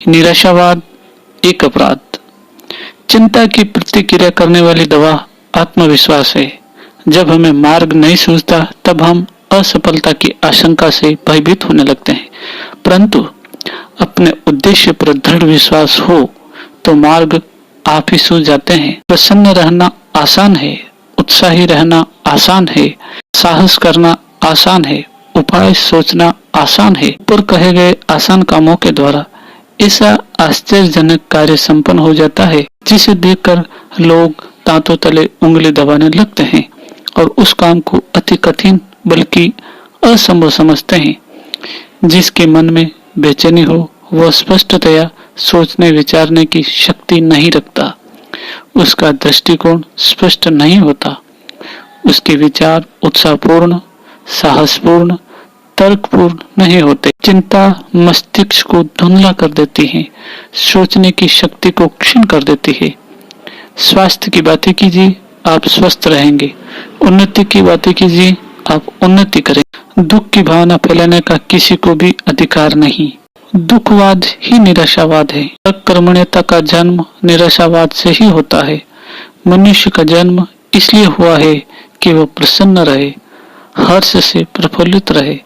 निराशावाद एक अपराध। चिंता की प्रतिक्रिया करने वाली दवा आत्मविश्वास है। जब हमें मार्ग नहीं सूझता तब हम असफलता की आशंका से भयभीत होने लगते हैं, परंतु अपने उद्देश्य पर दृढ़ विश्वास हो तो मार्ग आप ही सूझ जाते हैं। प्रसन्न रहना आसान है, उत्साही रहना आसान है, साहस करना आसान है, उपाय सोचना आसान है। ऊपर कहे गए आसान कामों के द्वारा ऐसा आश्चर्यजनक कार्य संपन्न हो जाता है जिसे देखकर लोग दांतों तले उंगली दबाने लगते हैं और उस काम को अति कठिन बल्कि असंभव समझते हैं। जिसके मन में बेचैनी हो वह स्पष्टतया सोचने विचारने की शक्ति नहीं रखता, उसका दृष्टिकोण स्पष्ट नहीं होता, उसके विचार उत्साहपूर्ण, साहसपूर्ण, तर्कपूर्ण नहीं होते। चिंता मस्तिष्क को धुंधला कर देती है, सोचने की शक्ति को क्षीण कर देती है। स्वास्थ्य की बातें कीजिए, आप स्वस्थ रहेंगे। उन्नति की बातें कीजिए, आप उन्नति करेंगे। दुख की भावना फैलाने का किसी को भी अधिकार नहीं। दुखवाद ही निराशावाद है। अकर्मण्यता का जन्म निराशावाद से ही होता है। मनुष्य का जन्म इसलिए हुआ है कि वह प्रसन्न रहे, हर्ष से प्रफुल्लित रहे,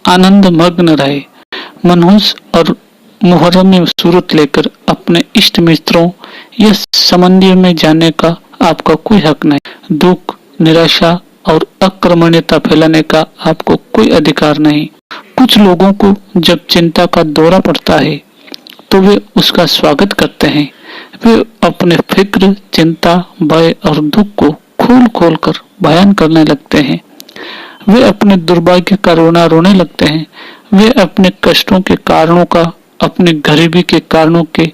आनंद मग्न रहे। मनहूस और मुहर्रम में सूरत लेकर अपने इष्ट मित्रों या संबंधियों में जाने का आपका कोई हक नहीं। दुख, निराशा और अकर्मण्यता फैलाने का आपको कोई अधिकार नहीं। कुछ लोगों को जब चिंता का दौरा पड़ता है तो वे उसका स्वागत करते हैं। वे अपने फिक्र, चिंता, भय और दुख को खोल खोल कर बयान करने लगते हैं। वे अपने दुर्भाग्य का रोना रोने लगते हैं। वे अपने कष्टों के कारणों का, अपने गरीबी के कारणों के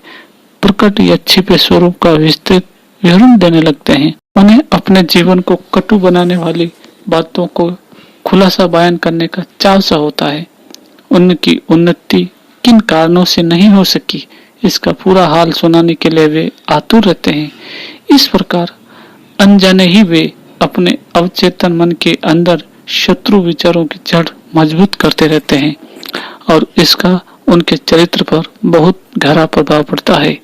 प्रकट या छिपे स्वरूप का विस्तृत विवरण देने लगते हैं। उन्हें अपने जीवन को कटु बनाने वाली बातों को खुलासा बयान करने का चाव सा होता है। उनकी उन्नति किन कारणों से नहीं हो सकी, इसका पूरा हाल सुनाने के लिए वे आतुर रहते हैं। इस प्रकार अनजाने ही वे अपने अवचेतन मन के अंदर शत्रु विचारों की जड़ मजबूत करते रहते हैं और इसका उनके चरित्र पर बहुत गहरा प्रभाव पड़ता है।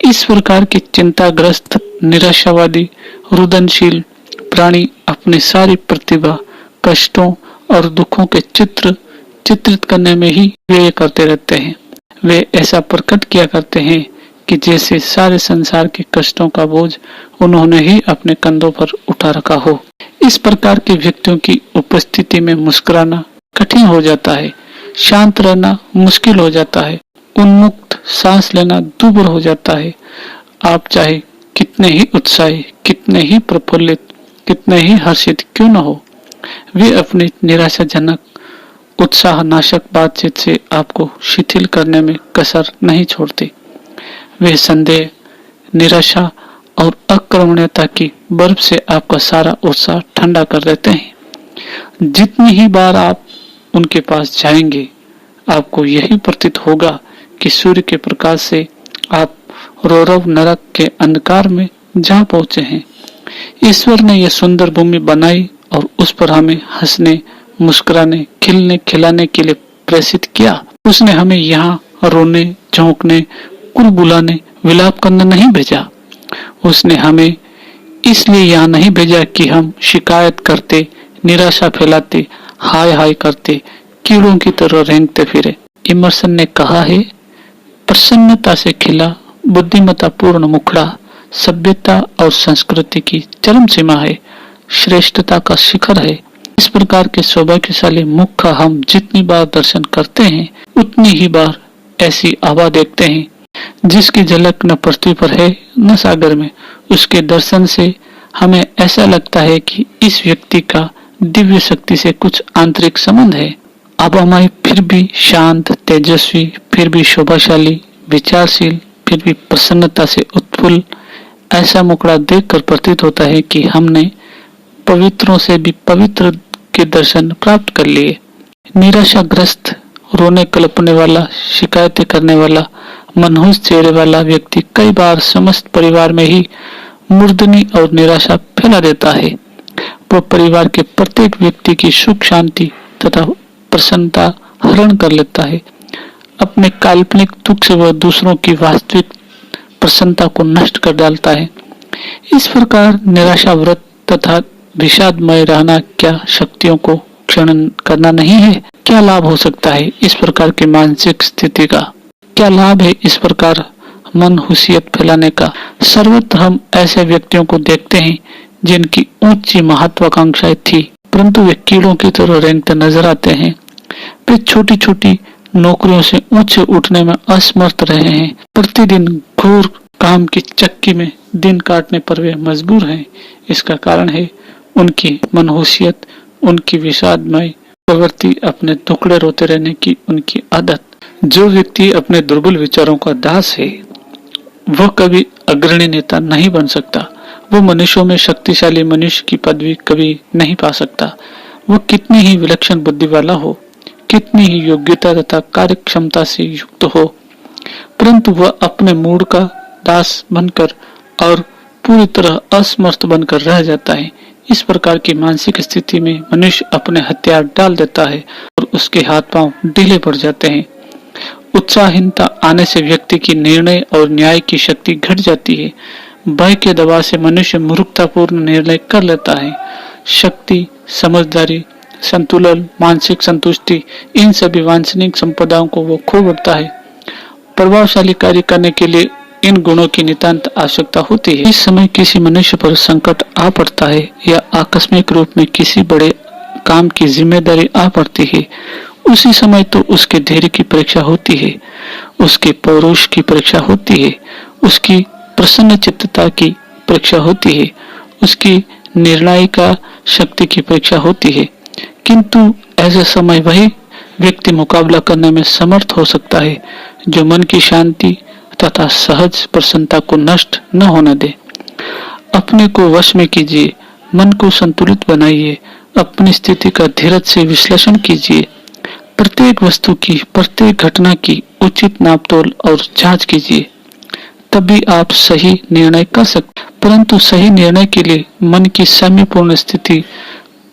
इस प्रकार की चिंताग्रस्त, निराशावादी, रुदनशील प्राणी अपनी सारी प्रतिभा कष्टों और दुखों के चित्रित करने में ही व्यय करते रहते हैं। वे ऐसा प्रकट किया करते हैं कि जैसे सारे संसार के कष्टों का बोझ उन्होंने ही अपने कंधों पर उठा रखा हो। इस प्रकार के व्यक्तियों की उपस्थिति में मुस्कुराना कठिन हो जाता है, शांत रहना मुश्किल हो जाता है, उन्मुक्त सांस लेना दूभर हो जाता है। आप चाहे कितने ही उत्साही, कितने ही प्रफुल्लित, कितने ही हर्षित क्यों न हो, वे अपनी निराशाजनक उत्साह नाशक बातचीत से आपको शिथिल करने में कसर नहीं छोड़ते। वे संदेह, निराशा और अकर्मण्यता की बर्फ से आपका सारा उत्साह ठंडा कर देते हैं। जितनी ही बार आप उनके पास जाएंगे, आपको यही प्रतीत होगा कि सूर्य के प्रकाश से आप रौरव नरक के अंधकार में जा पहुंचे हैं। ईश्वर ने यह सुंदर भूमि बनाई और उस पर हमें हंसने, मुस्कुराने, खिलने, खिलाने के लिए प्रेषित किया। उसने हमें यहाँ रोने, झोंकने, कुल बुलाने, विलाप करने नहीं भेजा। उसने हमें इसलिए यहाँ नहीं भेजा कि हम शिकायत करते, निराशा फैलाते, हाय हाय करते, कीड़ों की तरह रेंगते फिरे। इमर्सन ने कहा है, प्रसन्नता से खिला बुद्धिमत्तापूर्ण मुखड़ा सभ्यता और संस्कृति की चरम सीमा है, श्रेष्ठता का शिखर है। इस प्रकार के सौभाग्यशाली मुख का हम जितनी बार दर्शन करते हैं उतनी ही बार ऐसी आभा देखते हैं जिसकी झलक न पृथ्वी पर है न सागर में। उसके दर्शन से हमें ऐसा लगता है कि इस व्यक्ति का दिव्य शक्ति से कुछ आंतरिक संबंध है। आभामय, फिर भी शांत, तेजस्वी, फिर भी शोभाशाली, विचारशील, फिर भी प्रसन्नता से उत्फुल्ल, ऐसा मुखड़ा देखकर प्रतीत होता है कि हमने पवित्रों से भी पवित्र के दर्शन प्राप्त कर लिए। निराशाग्रस्त, रोने कल्पने वाला, शिकायतें करने वाला, मनहूस चेहरे वाला व्यक्ति कई बार समस्त परिवार में ही मूर्धनी और निराशा फैला देता है। वह परिवार के प्रत्येक व्यक्ति की सुख शांति तथा प्रसन्नता हरण कर लेता है। अपने काल्पनिक दुख से वह दूसरों की वास्तविक प्रसन्नता को नष्ट कर डालता है। इस प्रकार निराशाव्रत तथा विषादमय रहना क्या शक्तियों को क्षरण करना नहीं है? क्या लाभ हो सकता है इस प्रकार की मानसिक स्थिति का? क्या लाभ है इस प्रकार मनहूसियत फैलाने का? सर्वत्र हम ऐसे व्यक्तियों को देखते हैं जिनकी ऊंची महत्वाकांक्षाएं थी, परंतु वे कीड़ों की तरह रेंगते नजर आते हैं। वे छोटी छोटी नौकरियों से ऊंचे उठने में असमर्थ रहे हैं। प्रतिदिन घोर काम की चक्की में दिन काटने पर वे मजबूर हैं। इसका कारण है उनकी मनहूसियत, उनकी विषादमय प्रवृत्ति, अपने टुकड़े रोते रहने की उनकी आदत। जो व्यक्ति अपने दुर्बल विचारों का दास है वह कभी अग्रणी नेता नहीं बन सकता। वो मनुष्यों में शक्तिशाली मनुष्य की पदवी कभी नहीं पा सकता। वह कितनी ही विलक्षण बुद्धि वाला हो, कितनी ही योग्यता तथा कार्य क्षमता से युक्त हो, परंतु वह अपने मूड का दास बनकर और पूरी तरह असमर्थ बनकर रह जाता है। इस प्रकार की मानसिक स्थिति में मनुष्य अपने हथियार डाल देता है और उसके हाथ पांव ढीले पड़ जाते हैं। उत्साहहीनता आने से व्यक्ति की निर्णय और न्याय की शक्ति घट जाती है। भय के दबाव से मनुष्य मूर्खतापूर्ण निर्णय कर लेता है। शक्ति, समझदारी, संतुलन, मानसिक संतुष्टि, इन सभी वांछनीय संपदाओं को वो खो बैठता है। प्रभावशाली कार्य करने के लिए इन गुणों की नितांत आवश्यकता होती है। इस समय किसी मनुष्य पर संकट आ पड़ता है या आकस्मिक रूप में किसी बड़े काम की जिम्मेदारी आ पड़ती है, उसी समय तो उसके धैर्य की परीक्षा होती है, उसके पौरुष की परीक्षा होती है, उसकी प्रसन्न चित्तता की परीक्षा होती है, उसकी निर्णायिका शक्ति की परीक्षा होती है। किंतु ऐसे समय वही व्यक्ति मुकाबला करने में समर्थ हो सकता है जो मन की शांति तथा सहज प्रसन्नता को नष्ट न होने दे। अपने को वश में कीजिए, मन को संतुलित बनाइए, अपनी स्थिति का धीरज से विश्लेषण कीजिए, प्रत्येक वस्तु की, प्रत्येक घटना की उचित नापतोल और जांच कीजिए, तभी आप सही निर्णय कर सकते। परंतु सही निर्णय के लिए मन की संयमपूर्ण स्थिति,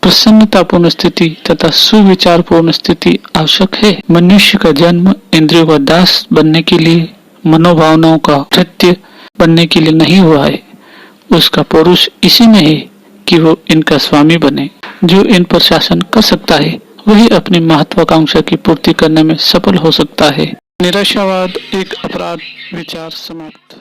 प्रसन्नतापूर्ण स्थिति तथा सुविचारपूर्ण स्थिति आवश्यक है। मनुष्य का जन्म इंद्रियों का दास बनने के लिए, मनोभावनाओं का कृत्य बनने के लिए नहीं हुआ है। उसका पौरुष इसी में है कि वो इनका स्वामी बने। जो इन पर शासन कर सकता है वही अपनी महत्वाकांक्षा की पूर्ति करने में सफल हो सकता है। निराशावाद एक अपराध। विचार समाप्त।